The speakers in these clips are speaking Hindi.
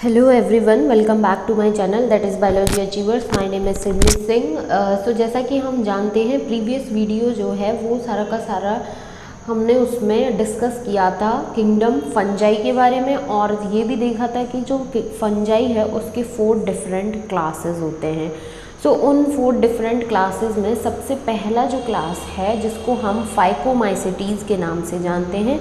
Hello everyone, welcome back to my channel that is biology achievers. My name is Sidney Singh. So जैसा कि हम जानते हैं, प्रीवियस वीडियो जो है वो सारा का सारा हमने उसमें डिस्कस किया था किंगडम फंजाई के बारे में, और ये भी देखा था कि जो फंजाई है उसके 4 डिफरेंट क्लासेस होते हैं। सो उन 4 डिफरेंट क्लासेस में सबसे पहला जो क्लास है जिसको हम फाइकोमाइसिटीज़ के नाम से जानते हैं,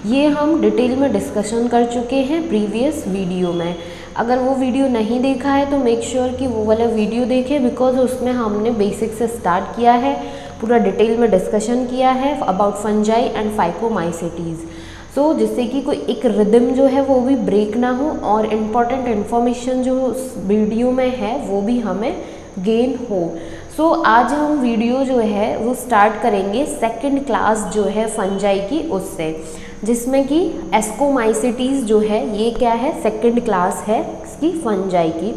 ये हम डिटेल में डिस्कशन कर चुके हैं प्रीवियस वीडियो में। अगर वो वीडियो नहीं देखा है तो मेक श्योर कि वो वाला वीडियो देखें, बिकॉज उसमें हमने बेसिक से स्टार्ट किया है, पूरा डिटेल में डिस्कशन किया है अबाउट फंजाई एंड फाइकोमाइसिटीज़। सो जिससे कि कोई एक रिदम जो है वो भी ब्रेक ना हो और इम्पॉर्टेंट इन्फॉर्मेशन जो उस वीडियो में है वो भी हमें गेन हो। सो आज हम वीडियो जो है वो स्टार्ट करेंगे सेकंड क्लास जो है फंजाई की उससे, जिसमें कि एस्कोमाइसिटीज़ जो है ये क्या है, सेकंड क्लास है इसकी फंजाई की।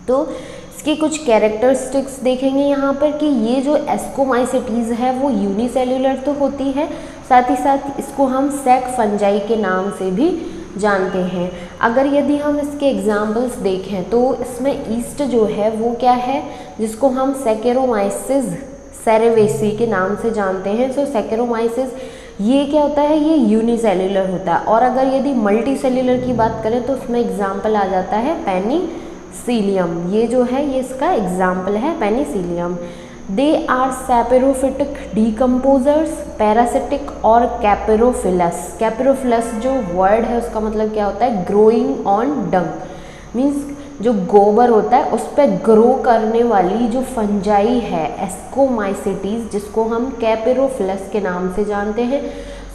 तो इसके कुछ कैरेक्टरिस्टिक्स देखेंगे यहाँ पर कि ये जो एस्कोमाइसिटीज़ है वो यूनिसेल्युलर तो होती है, साथ ही साथ इसको हम सेक फंजाई के नाम से भी जानते हैं। अगर यदि हम इसके एग्जाम्पल्स देखें तो इसमें ईस्ट जो है वो क्या है, जिसको हम सेकेरोमाइसिस सेरेवेसी के नाम से जानते हैं। सो सेकेरोमाइसिस ये क्या होता है, ये यूनिसेल्युलर होता है। और अगर यदि मल्टी सेल्युलर की बात करें तो उसमें एग्जाम्पल आ जाता है पेनिसिलियम। ये जो है ये इसका एग्जाम्पल है penicillium. They are saprophytic decomposers, parasitic और कैपेरोफिलस। कैपेरोफिलस जो वर्ड है उसका मतलब क्या होता है, ग्रोइंग ऑन डंग, मीन्स जो गोबर होता है उस पर ग्रो करने वाली जो फंजाई है एस्कोमाइसिटीज़, जिसको हम कैपेरोफिलस के नाम से जानते हैं।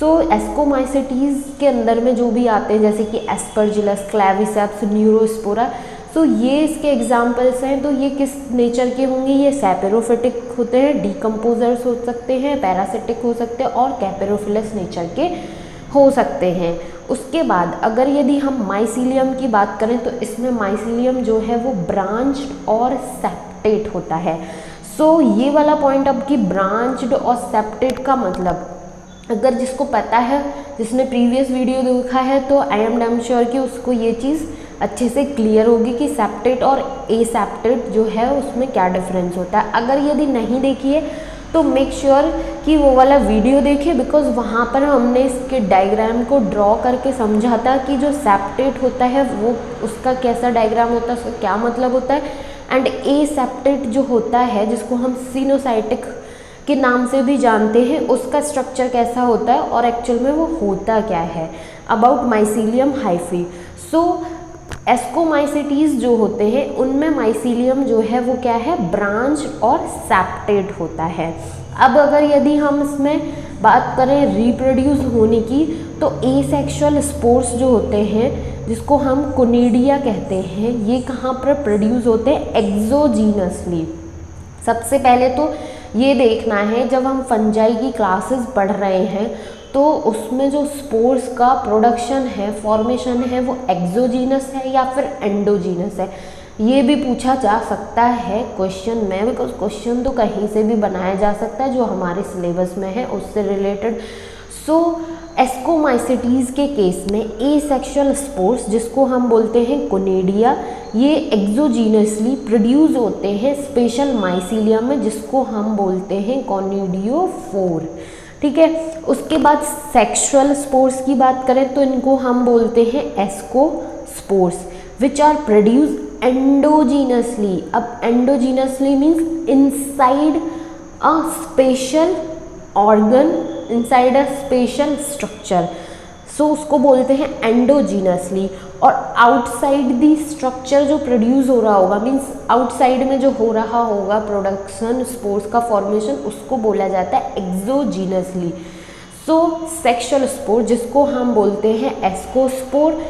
सो एस्कोमाइसिटीज़ के अंदर में जो भी आते हैं जैसे कि एस्परजिलस, क्लेविसेप्स, न्यूरोस्पोरा, तो ये इसके एग्जाम्पल्स हैं। तो ये किस नेचर के होंगे, ये सैपेरोफिटिक होते हैं, डीकम्पोजर्स हो सकते हैं, पैरासिटिक हो सकते हैं और कैपेरोफिलस नेचर के हो सकते हैं। उसके बाद अगर यदि हम माइसीलियम की बात करें तो इसमें माइसीलियम जो है वो ब्रांच्ड और सेप्टेट होता है। सो ये वाला पॉइंट अब कि ब्रांच्ड और सेप्टेट का मतलब, अगर जिसको पता है, जिसने प्रीवियस वीडियो देखा है, तो आई एम डैम श्योर कि उसको ये चीज़ अच्छे से क्लियर होगी कि सेप्टेट और ए सेप्टेट जो है उसमें क्या डिफरेंस होता है। अगर यदि नहीं देखी है तो मेक श्योर कि वो वाला वीडियो देखें, बिकॉज वहाँ पर हमने इसके डायग्राम को ड्रॉ करके समझा था कि जो सेप्टेट होता है वो उसका कैसा डायग्राम होता है, उसका क्या मतलब होता है, एंड ए सेप्टेट जो होता है जिसको हम सिनोसाइटिक के नाम से भी जानते हैं, उसका स्ट्रक्चर कैसा होता है और एक्चुअल में वो होता क्या है। About mycelium hyphae. So ascomycetes जो होते हैं उनमें माइसीलियम जो है वो क्या है, ब्रांच और सेप्टेट होता है। अब अगर यदि हम इसमें बात करें रिप्रोड्यूस होने की, तो एसेक्सुअल स्पोर्स जो होते हैं जिसको हम कोनिडिया कहते हैं, ये कहाँ पर प्रोड्यूस होते हैं, एक्सोजीनसली। सबसे पहले तो ये देखना है, जब हम फंजाई की क्लासेस पढ़ रहे हैं तो उसमें जो स्पोर्स का प्रोडक्शन है, फॉर्मेशन है, वो एक्सोजीनस है या फिर एंडोजीनस है, ये भी पूछा जा सकता है क्वेश्चन में, बिकॉज क्वेश्चन तो कहीं से भी बनाया जा सकता है जो हमारे सिलेबस में है उससे रिलेटेड। सो एस्कोमाइसिटीज़ के केस में एसेक्सुअल स्पोर्स जिसको हम बोलते हैं कोनिडिया, ये एक्सोजीनसली प्रोड्यूस होते हैं स्पेशल माइसीलियम में जिसको हम बोलते हैं कोनिडियोफोर। ठीक है। उसके बाद सेक्सुअल स्पोर्स की बात करें तो इनको हम बोलते हैं ascospores, which are produce endogenously. अब endogenously means inside a special organ, inside a special structure, so उसको बोलते हैं एंडोजीनसली। और आउटसाइड दी स्ट्रक्चर जो प्रोड्यूस हो रहा होगा, मीन्स आउटसाइड में जो हो रहा होगा प्रोडक्शन स्पोर्स का फॉर्मेशन, उसको बोला जाता है एक्सोजीनसली। सो सेक्सुअल स्पोर जिसको हम बोलते हैं एस्कोस्पोर,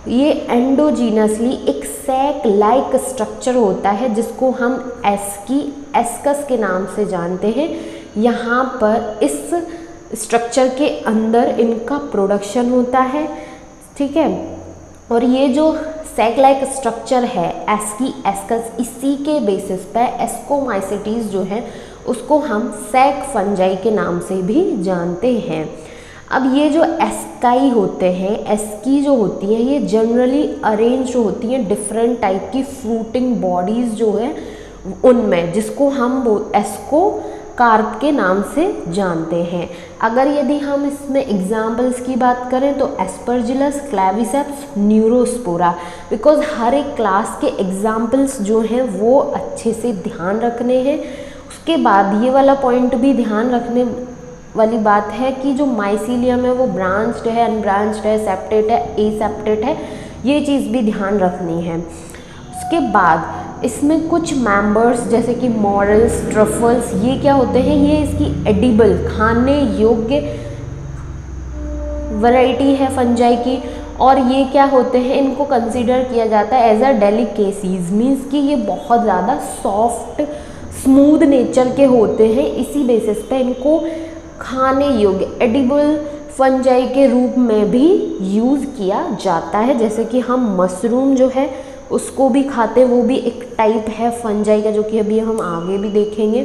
ये एंडोजीनसली एक सैक लाइक स्ट्रक्चर होता है जिसको हम एस्कस के नाम से जानते हैं। यहाँ पर इस स्ट्रक्चर के अंदर इनका प्रोडक्शन होता है। ठीक है। और ये जो सैक लाइक स्ट्रक्चर है एस्कस, इसी के बेसिस पर एस्कोमाइसिटीज़ जो है उसको हम सैक फंजाई के नाम से भी जानते हैं। अब ये जो एस्काई होते हैं, एस्की जो होती है, ये जनरली अरेंज होती हैं डिफरेंट टाइप की फ्रूटिंग बॉडीज़ जो है उनमें, जिसको हम एस्को कार्प के नाम से जानते हैं। अगर यदि हम इसमें एग्जाम्पल्स की बात करें तो एस्परजिलस, क्लेविसेप्स, न्यूरोस्पोरा, बिकॉज हर एक क्लास के एग्जाम्पल्स जो हैं वो अच्छे से ध्यान रखने हैं। उसके बाद ये वाला पॉइंट भी ध्यान रखने वाली बात है कि जो माइसीलियम है वो ब्रांच्ड है, अनब्रांच्ड है, सेप्टेट है, एसेप्टेट है, ये चीज़ भी ध्यान रखनी है। उसके बाद इसमें कुछ मेंबर्स जैसे कि मॉरल्स, ट्रफल्स, ये क्या होते हैं, ये इसकी एडिबल खाने योग्य वैरायटी है फंजाई की, और ये क्या होते हैं, इनको कंसीडर किया जाता है एज अ डेलिकेसीज, मीन्स कि ये बहुत ज़्यादा सॉफ्ट स्मूथ नेचर के होते हैं, इसी बेसिस पे इनको खाने योग्य एडिबल फंजाई के रूप में भी यूज़ किया जाता है। जैसे कि हम मशरूम जो है उसको भी खाते, वो भी एक टाइप है फंजाई का, जो कि अभी हम आगे भी देखेंगे।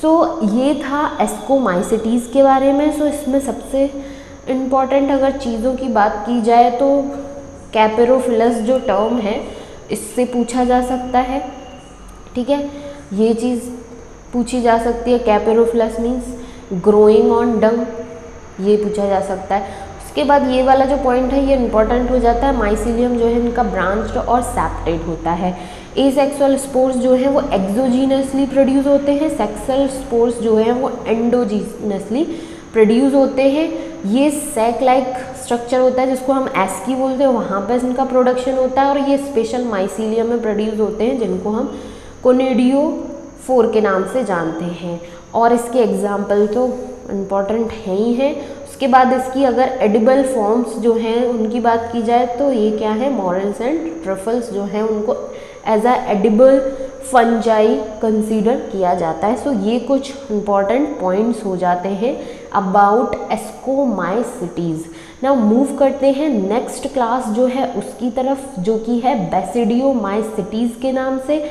सो ये था एस्कोमाइसिटीज़ के बारे में। सो इसमें सबसे इम्पॉर्टेंट अगर चीज़ों की बात की जाए तो कैपेरोफिलस जो टर्म है इससे पूछा जा सकता है, ठीक है, ये चीज़ पूछी जा सकती है। कैपेरोफिलस मीन्स ग्रोइंग ऑन डंग, ये पूछा जा सकता है। उसके बाद ये वाला जो पॉइंट है ये इंपॉर्टेंट हो जाता है, माइसीलियम जो है इनका ब्रांच्ड और सेप्टेट होता है। एसेक्सुअल स्पोर्स जो है वो एक्सोजीनसली प्रोड्यूस होते हैं, सेक्सुअल स्पोर्स जो है वो एंडोजीनसली प्रोड्यूस होते हैं। ये सैक लाइक स्ट्रक्चर होता है जिसको हम एस्की बोलते हैं, वहाँ पर इनका प्रोडक्शन होता है, और ये स्पेशल माइसीलियम में प्रोड्यूस होते हैं जिनको हम कोनिडियोफोर के नाम से जानते हैं। और इसके एग्जाम्पल तो इम्पॉर्टेंट है ही हैं। उसके बाद इसकी अगर एडिबल फॉर्म्स जो हैं उनकी बात की जाए तो ये क्या है, मॉरल्स एंड ट्रफल्स जो हैं उनको as a edible fungi consider किया जाता है। सो ये कुछ इम्पॉर्टेंट पॉइंट्स हो जाते हैं अबाउट एस्कोमाइसिटीज़। नाउ मूव करते हैं नेक्स्ट क्लास जो है उसकी तरफ, जो कि है बेसिडियोमाइसिटीज़ के नाम से।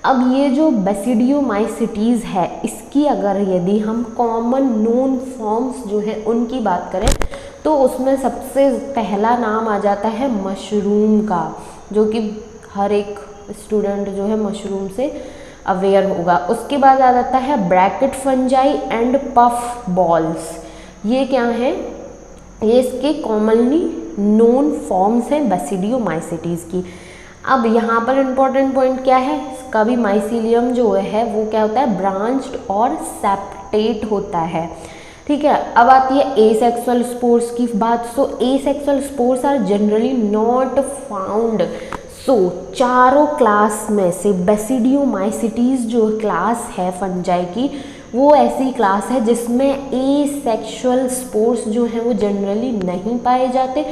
अब ये जो बेसिडियोमाइसिटीज़ है इसकी अगर यदि हम कॉमन नोन फॉर्म्स जो है उनकी बात करें तो उसमें सबसे पहला नाम आ जाता है मशरूम का, जो कि हर एक स्टूडेंट जो है मशरूम से अवेयर होगा। उसके बाद आ जाता है bracket fungi and puff balls. ये क्या है, ये इसके कॉमनली नोन फॉर्म्स हैं बेसिडियोमाइसिटीज़ की। अब यहाँ पर इम्पॉर्टेंट पॉइंट क्या है, इसका भी माइसीलियम जो है वो क्या होता है, ब्रांच्ड और सेप्टेट होता है, ठीक है। अब आती है एसेक्सुअल स्पोर्स की बात। So asexual spores are generally not found. So चारों क्लास में से बेसिडियोमाइसिटीज़ जो क्लास है फंजाई की वो ऐसी क्लास है जिसमें एसेक्सुअल स्पोर्स जो है वो जनरली नहीं पाए जाते,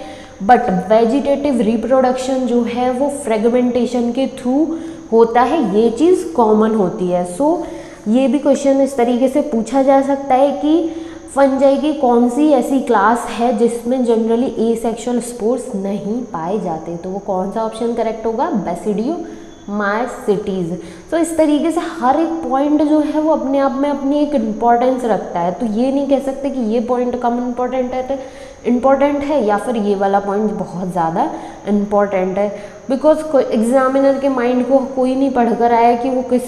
बट वेजिटेटिव रिप्रोडक्शन जो है वो फ्रेगमेंटेशन के थ्रू होता है, ये चीज़ कॉमन होती है। सो ये भी क्वेश्चन इस तरीके से पूछा जा सकता है कि फंजाई की कौन सी ऐसी क्लास है जिसमें जनरली एसेक्सुअल स्पोर्स नहीं पाए जाते, तो वो कौन सा ऑप्शन करेक्ट होगा, बेसिडियोमाइसिटीज़। तो इस तरीके से हर एक पॉइंट जो है वो अपने आप में अपनी एक इम्पॉर्टेंस रखता है, तो ये नहीं कह सकते कि ये पॉइंट कम इम्पॉर्टेंट है या फिर ये वाला पॉइंट बहुत ज़्यादा इम्पॉर्टेंट है, बिकॉज एग्जामिनर के माइंड को कोई नहीं पढ़कर आया कि वो किस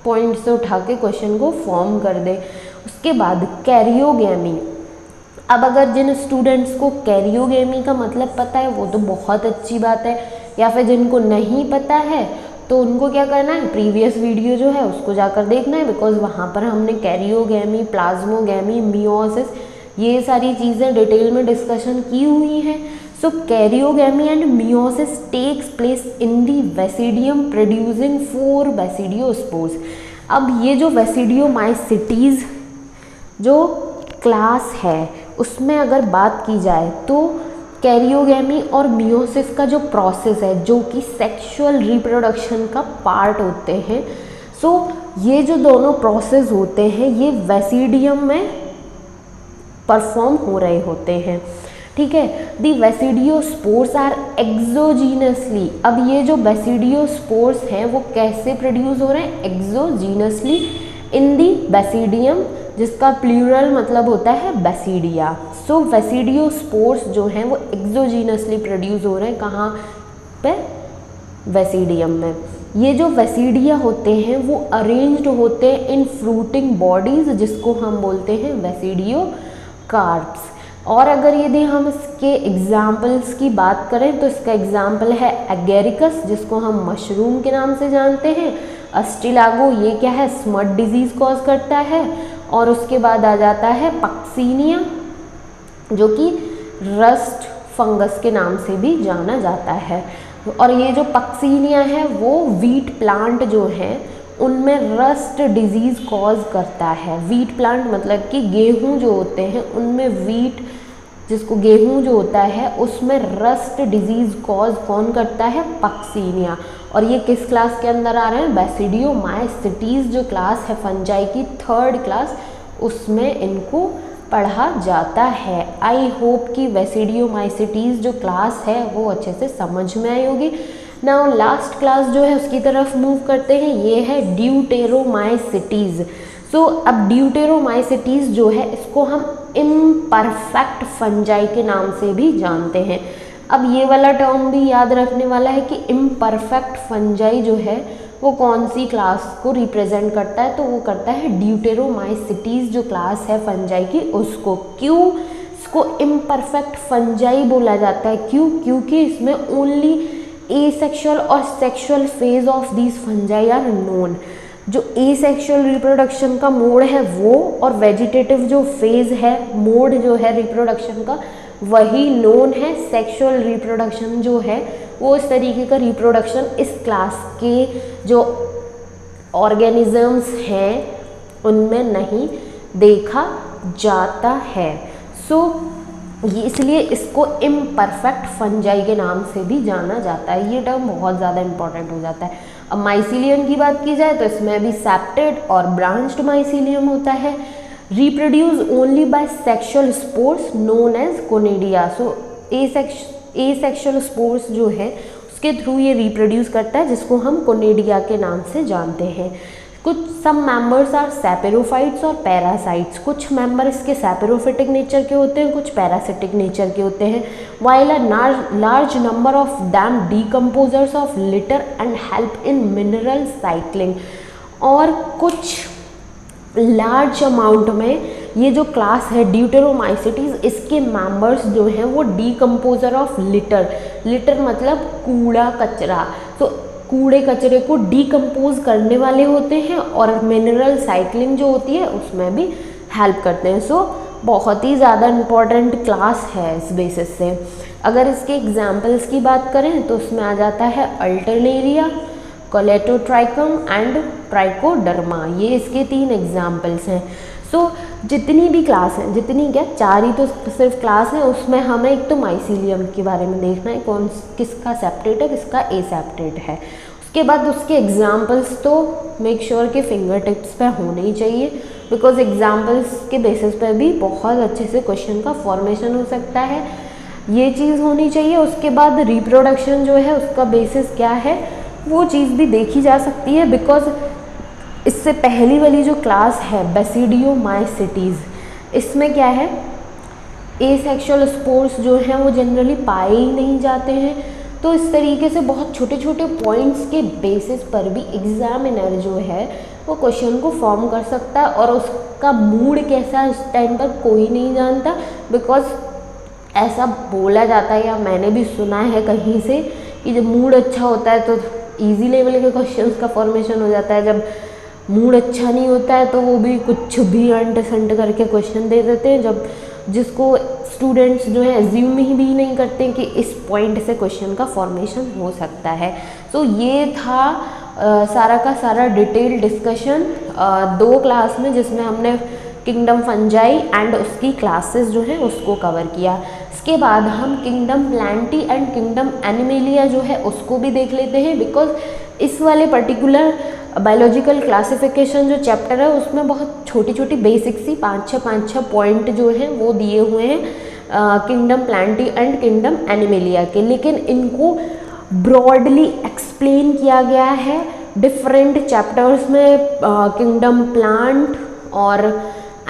पॉइंट से उठा के क्वेश्चन को फॉर्म कर दे। उसके बाद कैरियोगेमी। अब अगर जिन स्टूडेंट्स को कैरियोगेमी का मतलब पता है वो तो बहुत अच्छी बात है, या फिर जिनको नहीं पता है तो उनको क्या करना है, प्रीवियस वीडियो जो है उसको जाकर देखना है, बिकॉज वहाँ पर हमने कैरियोगेमी, प्लाज्मोगेमी, मियोसिस, ये सारी चीज़ें डिटेल में डिस्कशन की हुई हैं। So karyogamy and meiosis takes place in the basidium producing 4 basidiospores. अब ये जो बेसिडियोमाइसिटीज़ जो क्लास है उसमें अगर बात की जाए तो कैरियोगेमी और मियोसिस का जो प्रोसेस है जो कि सेक्सुअल रिप्रोडक्शन का पार्ट होते हैं, सो ये जो दोनों प्रोसेस होते हैं ये बेसिडियम में परफॉर्म हो रहे होते हैं, ठीक है। दी बेसिडियोस्पोर्स आर एक्सोजीनसली। अब ये जो बेसिडियोस्पोर्स हैं वो कैसे प्रोड्यूस हो रहे हैं, एक्सोजीनसली इन दी बेसिडियम, जिसका प्लूरल मतलब होता है बेसिडिया। सो बेसिडियोस्पोर्स जो हैं वो एक्सोजीनसली प्रोड्यूस हो रहे हैं, कहाँ पे? बेसिडियम में। ये जो बेसिडिया होते हैं वो अरेंज्ड होते हैं इन फ्रूटिंग बॉडीज, जिसको हम बोलते हैं बेसिडियोकार्प्स। और अगर यदि हम इसके एग्जाम्पल्स की बात करें तो इसका एग्जाम्पल है एगेरिकस, जिसको हम मशरूम के नाम से जानते हैं। अस्टिलागो, ये क्या है? स्मट डिजीज़ कॉज करता है। और उसके बाद आ जाता है पक्सीनिया, जो कि रस्ट फंगस के नाम से भी जाना जाता है। और ये जो पक्सीनिया है वो वीट प्लांट जो है उनमें रस्ट डिजीज़ कॉज करता है। वीट प्लांट मतलब कि गेहूं जो होते हैं उनमें वीट, जिसको गेहूं जो होता है उसमें रस्ट डिजीज़ कॉज कौन करता है? पक्सीनिया। और ये किस क्लास के अंदर आ रहे हैं? बेसिडियोमाइसिटीज़ जो क्लास है फंजाई की, 3rd क्लास, उसमें इनको पढ़ा जाता है। आई होप कि बेसिडियोमाइसिटीज़ जो क्लास है वो अच्छे से समझ में आई होगी। नाउ लास्ट क्लास जो है उसकी तरफ मूव करते हैं, ये है ड्यूटेरोमाइसिटीज़। सो अब ड्यूटेरोमाइसिटीज़ जो है इसको हम इम्परफेक्ट फंजाई के नाम से भी जानते हैं। अब ये वाला टर्म भी याद रखने वाला है कि इम्परफेक्ट फंजाई जो है वो कौन सी क्लास को रिप्रेजेंट करता है? तो वो करता है ड्यूटेरोमाइसिटीज़ जो क्लास है फंजाई की उसको। क्यों इसको इम्परफेक्ट फंजाई बोला जाता है? क्यों? क्योंकि इसमें ओनली एसेक्सुअल और sexual phase of these fungi are known. जो एसेक्सुअल रिप्रोडक्शन का मोड है वो, और वेजिटेटिव जो फेज है, मोड जो है रिप्रोडक्शन का, वही नोन है। सेक्सुअल रिप्रोडक्शन जो है वो इस तरीके का रिप्रोडक्शन इस क्लास के जो ऑर्गेनिजम्स हैं उनमें नहीं देखा जाता है। सो ये इसलिए इसको इम्परफेक्ट फंजाई के नाम से भी जाना जाता है। ये टर्म बहुत ज़्यादा इंपॉर्टेंट हो जाता है। अब माइसीलियम की बात की जाए तो इसमें भी सेप्टेड और ब्रांच्ड माइसीलियम होता है। Reproduce only by sexual spores known as conidia. So asexual spores जो है उसके थ्रू ये रिप्रोड्यूस करता है, जिसको हम कोनिडिया के नाम से जानते हैं। कुछ सम मेंबर्स आर सैपेरोफाइट्स और पैरासाइट्स। कुछ मेंबर इसके सैपेरोफिटिक नेचर के होते हैं, कुछ पैरासिटिक नेचर के होते हैं। While a large number of them decomposers of litre and help in mineral cycling. और कुछ लार्ज अमाउंट में ये जो क्लास है ड्यूटेरोमाइसिटीज़, इसके मेंबर्स जो हैं वो डीकम्पोजर ऑफ लिटर, लिटर मतलब कूड़ा कचरा, तो कूड़े कचरे को डीकम्पोज करने वाले होते हैं और मिनरल साइक्लिंग जो होती है उसमें भी हेल्प करते हैं। सो बहुत ही ज़्यादा इम्पॉर्टेंट क्लास है इस बेसिस से। अगर इसके एग्जाम्पल्स की बात करें तो उसमें आ जाता है अल्टरनेरिया, कोलेटोट्राइकम एंड ट्राइकोडर्मा। ये इसके 3 एग्जाम्पल्स हैं। सो जितनी भी क्लास हैं, जितनी क्या 4 ही तो सिर्फ क्लास है, उसमें हमें एक तो माइसीलियम के बारे में देखना है, कौन किसका सेप्टेट है किसका एसेप्टेट है। उसके बाद उसके एग्जाम्पल्स तो मेक श्योर के फिंगर टिप्स पे होने ही चाहिए, बिकॉज एग्जाम्पल्स के बेसिस पे भी बहुत अच्छे से क्वेश्चन का फॉर्मेशन हो सकता है, ये चीज़ होनी चाहिए। उसके बाद रिप्रोडक्शन जो है उसका बेसिस क्या है वो चीज़ भी देखी जा सकती है, बिकॉज इससे पहली वाली जो क्लास है बेसिडियोमाइसिटीज़, इसमें क्या है एसेक्सुअल स्पोर्स जो हैं वो जनरली पाए ही नहीं जाते हैं। तो इस तरीके से बहुत छोटे छोटे पॉइंट्स के बेसिस पर भी एग्जामिनर जो है वो क्वेश्चन को फॉर्म कर सकता है, और उसका मूड कैसा है उस टाइम पर कोई नहीं जानता, बिकॉज ऐसा बोला जाता है या मैंने भी सुना है कहीं से कि जब मूड अच्छा होता है तो इजी लेवल के क्वेश्चंस का फॉर्मेशन हो जाता है, जब मूड अच्छा नहीं होता है तो वो भी कुछ भी अंट संट करके क्वेश्चन दे देते हैं, जब जिसको स्टूडेंट्स जो है एज्यूम ही भी नहीं करते कि इस पॉइंट से क्वेश्चन का फॉर्मेशन हो सकता है। तो ये था सारा का सारा डिटेल डिस्कशन 2 क्लास में, जिसमें हमने किंगडम फंजाई एंड उसकी क्लासेस जो हैं उसको कवर किया। इसके बाद हम kingdom Plantae and kingdom animalia जो है उसको भी देख लेते हैं, बिकॉज इस वाले पर्टिकुलर बायोलॉजिकल क्लासिफिकेशन जो चैप्टर है उसमें बहुत छोटी छोटी बेसिक सी 5-6 पॉइंट जो हैं वो दिए हुए हैं kingdom Plantae and kingdom animalia के, लेकिन इनको ब्रॉडली एक्सप्लेन किया गया है डिफरेंट चैप्टर्स में। किंगडम प्लांट और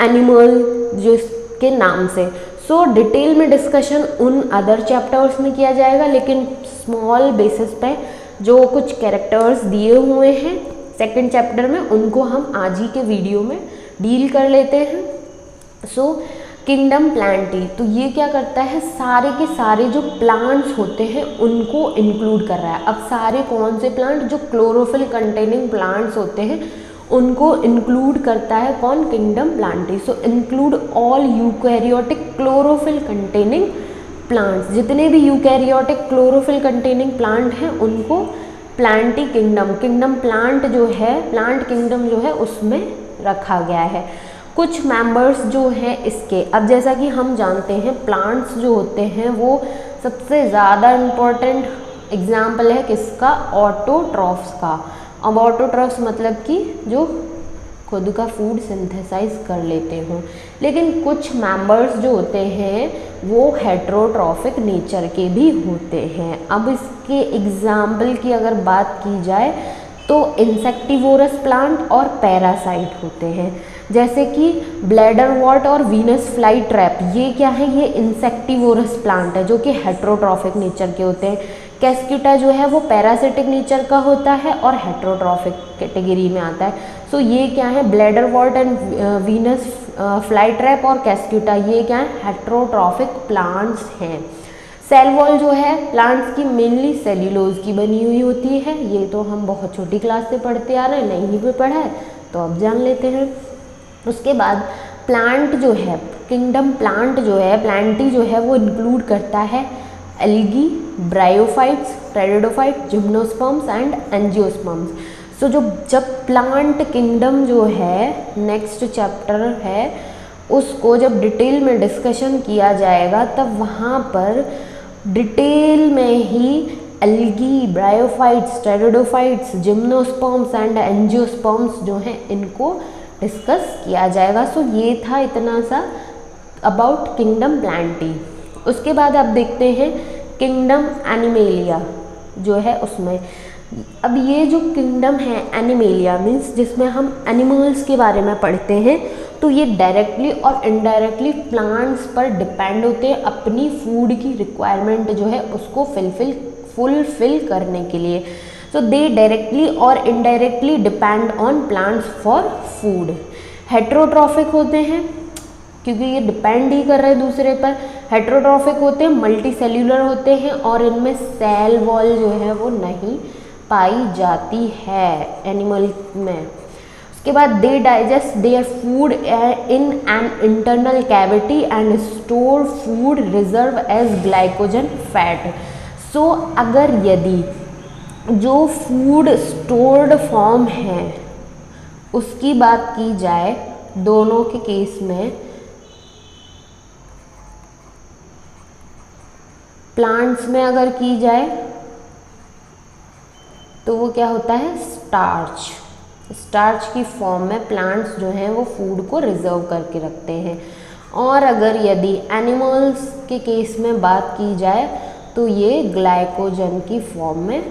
एनिमल जिसके नाम से। सो डिटेल में डिस्कशन उन अदर चैप्टर्स में किया जाएगा, लेकिन स्मॉल बेसिस पे जो कुछ कैरेक्टर्स दिए हुए हैं सेकंड चैप्टर में उनको हम आज ही के वीडियो में डील कर लेते हैं। सो किंगडम प्लांटी, तो ये क्या करता है, सारे के सारे जो प्लांट्स होते हैं उनको इंक्लूड कर रहा है। अब सारे कौन से प्लांट, जो क्लोरोफिल कंटेनिंग प्लांट्स होते हैं उनको इंक्लूड करता है कौन, kingdom plantae. So include all eukaryotic chlorophyll containing plants, जितने भी यूकैरियोटिक क्लोरोफिल कंटेनिंग प्लांट हैं उनको प्लांटी किंगडम, किंगडम प्लांट जो है, प्लांट किंगडम जो है उसमें रखा गया है। कुछ मेंबर्स जो हैं इसके, अब जैसा कि हम जानते हैं प्लांट्स जो होते हैं वो सबसे ज़्यादा इम्पोर्टेंट एग्जाम्पल है किसका, ऑटोट्रॉफ्स का। अब ऑटोट्रॉफ्स मतलब कि जो खुद का फूड सिंथेसाइज कर लेते हों, लेकिन कुछ मेंबर्स जो होते हैं वो हेट्रोट्रॉफिक नेचर के भी होते हैं। अब इसके एग्जाम्पल की अगर बात की जाए तो इंसेक्टिवोरस प्लांट और पैरासाइट होते हैं, जैसे कि ब्लैडर वॉर्ट और वीनस फ्लाई ट्रैप, ये क्या है, ये इंसेक्टिवोरस प्लांट है जो कि हेट्रोट्रॉफिक नेचर के होते हैं। कैस्क्यूटा जो है वो पैरासिटिक नेचर का होता है और हेट्रोट्रॉफिक कैटेगरी में आता है। सो ये क्या है, bladderwort and Venus flytrap और कैस्क्यूटा, ये क्या है, हेट्रोट्रॉफिक प्लांट्स हैं। सेल वॉल जो है प्लांट्स की मेनली सेल्यूलोज की बनी हुई होती है, ये तो हम बहुत छोटी क्लास से पढ़ते आ रहे हैं, नहीं भी पढ़ा है तो अब जान लेते हैं। उसके बाद प्लांट जो है, किंगडम प्लांट जो है, प्लांटी जो है वो इंक्लूड करता है algae, bryophytes, pteridophyte, gymnosperms and angiosperms. So जब प्लांट किंगडम जो है नेक्स्ट चैप्टर है उसको जब डिटेल में डिस्कशन किया जाएगा तब वहाँ पर डिटेल में ही algae, bryophytes, pteridophytes, gymnosperms and angiosperms जो हैं इनको डिस्कस किया जाएगा। सो ये था इतना सा अबाउट किंगडम प्लांटी। उसके बाद आप देखते हैं किंगडम एनिमेलिया जो है उसमें, अब ये जो किंगडम है एनिमेलिया मीन्स जिसमें हम एनिमल्स के बारे में पढ़ते हैं, तो ये डायरेक्टली और इनडायरेक्टली प्लांट्स पर डिपेंड होते हैं अपनी फूड की रिक्वायरमेंट जो है उसको फुलफिल करने के लिए। सो दे डायरेक्टली और indirectly depend on plants for food. Heterotrophic होते हैं क्योंकि ये डिपेंड ही कर रहे हैं दूसरे पर। हेट्रोट्रॉफिक होते हैं, मल्टी सेल्यूलर होते हैं और इनमें सेल वॉल जो है वो नहीं पाई जाती है एनिमल में। उसके बाद they digest their food in an internal cavity and store food reserve as glycogen fat. So अगर यदि जो फूड स्टोर्ड फॉर्म है उसकी बात की जाए दोनों के केस में, प्लांट्स में अगर की जाए तो वो क्या होता है, स्टार्च की फॉर्म में प्लांट्स जो हैं वो फूड को रिजर्व करके रखते हैं। और अगर यदि एनिमल्स के केस में बात की जाए तो ये ग्लाइकोजन की फॉर्म में,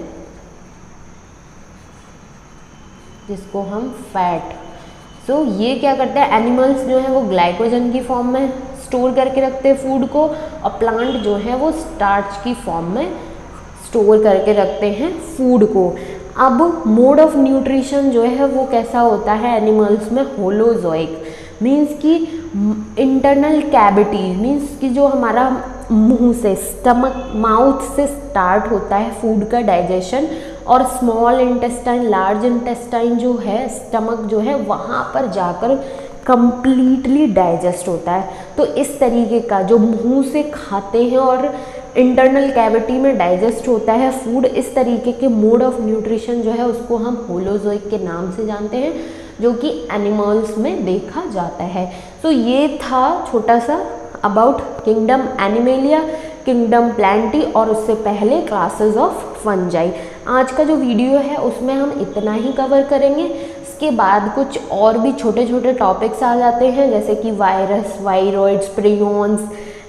जिसको हम फैट, सो ये क्या करते हैं, एनिमल्स जो है वो ग्लाइकोजन की फॉर्म में स्टोर करके रखते हैं फूड को और प्लांट जो है वो स्टार्च की फॉर्म में स्टोर करके रखते हैं फूड को। अब मोड ऑफ न्यूट्रिशन जो है वो कैसा होता है एनिमल्स में, होलोजोइक, मीन्स कि इंटरनल कैविटी मीन्स कि जो हमारा मुंह से, स्टमक, माउथ से स्टार्ट होता है फूड का डाइजेशन और स्मॉल इंटेस्टाइन, लार्ज इंटेस्टाइन जो है, स्टमक जो है वहाँ पर जाकर कंप्लीटली डाइजेस्ट होता है। तो इस तरीके का जो मुंह से खाते हैं और इंटरनल कैविटी में डाइजेस्ट होता है फूड, इस तरीके के मोड ऑफ न्यूट्रिशन जो है उसको हम होलोजोइक के नाम से जानते हैं, जो कि एनिमल्स में देखा जाता है। तो ये था छोटा सा about kingdom animalia, kingdom Plantae और उससे पहले क्लासेस ऑफ फंजाई। आज का जो वीडियो है उसमें हम इतना ही कवर करेंगे। इसके बाद कुछ और भी छोटे छोटे टॉपिक्स आ जाते हैं जैसे कि वायरस, वायरॉइड्स, प्रियॉन्स,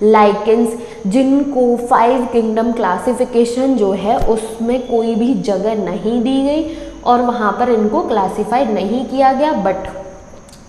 लाइकेंस, जिनको 5 किंगडम क्लासिफिकेशन जो है उसमें कोई भी जगह नहीं दी गई और वहाँ पर इनको क्लासिफाई नहीं किया गया, बट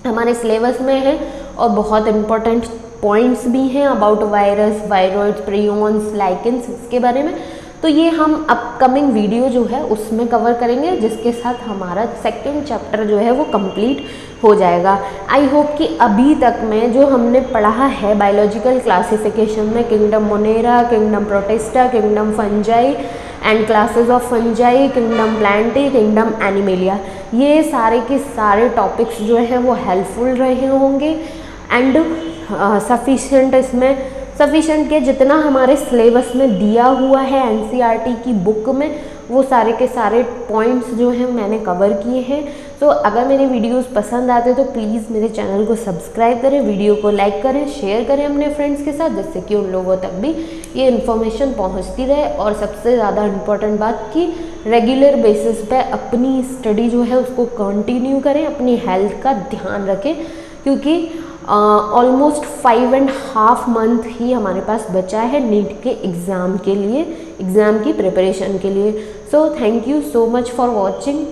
हमारे सिलेबस में है और बहुत इम्पोर्टेंट पॉइंट्स भी हैं about virus, viroids, prions, lichens, इसके बारे में। तो ये हम अपकमिंग वीडियो जो है उसमें कवर करेंगे, जिसके साथ हमारा सेकंड चैप्टर जो है वो कंप्लीट हो जाएगा। आई होप कि अभी तक में जो हमने पढ़ा है बायोलॉजिकल क्लासिफिकेशन में kingdom Monera, kingdom protista, kingdom fungi and classes of fungi, kingdom Plantae, kingdom animalia, ये सारे के सारे टॉपिक्स जो हैं वो हेल्पफुल रहे होंगे एंड सफिशिएंट, इसमें सफिशिएंट के जितना हमारे सिलेबस में दिया हुआ है एनसीईआरटी की बुक में, वो सारे के सारे पॉइंट्स जो हैं मैंने कवर किए हैं। तो अगर मेरे वीडियोस पसंद आते तो प्लीज़ मेरे चैनल को सब्सक्राइब करें, वीडियो को लाइक करें, शेयर करें अपने फ्रेंड्स के साथ, जिससे कि उन लोगों तक भी ये इन्फॉर्मेशन पहुंचती रहे। और सबसे ज़्यादा इम्पॉर्टेंट बात कि रेगुलर बेसिस पे अपनी स्टडी जो है उसको कंटिन्यू करें, अपनी हेल्थ का ध्यान रखें, क्योंकि ऑलमोस्ट 5.5 मंथ ही हमारे पास बचा है नीट के एग्ज़ाम के लिए, एग्ज़ाम की प्रिपरेशन के लिए। So thank you so much for watching.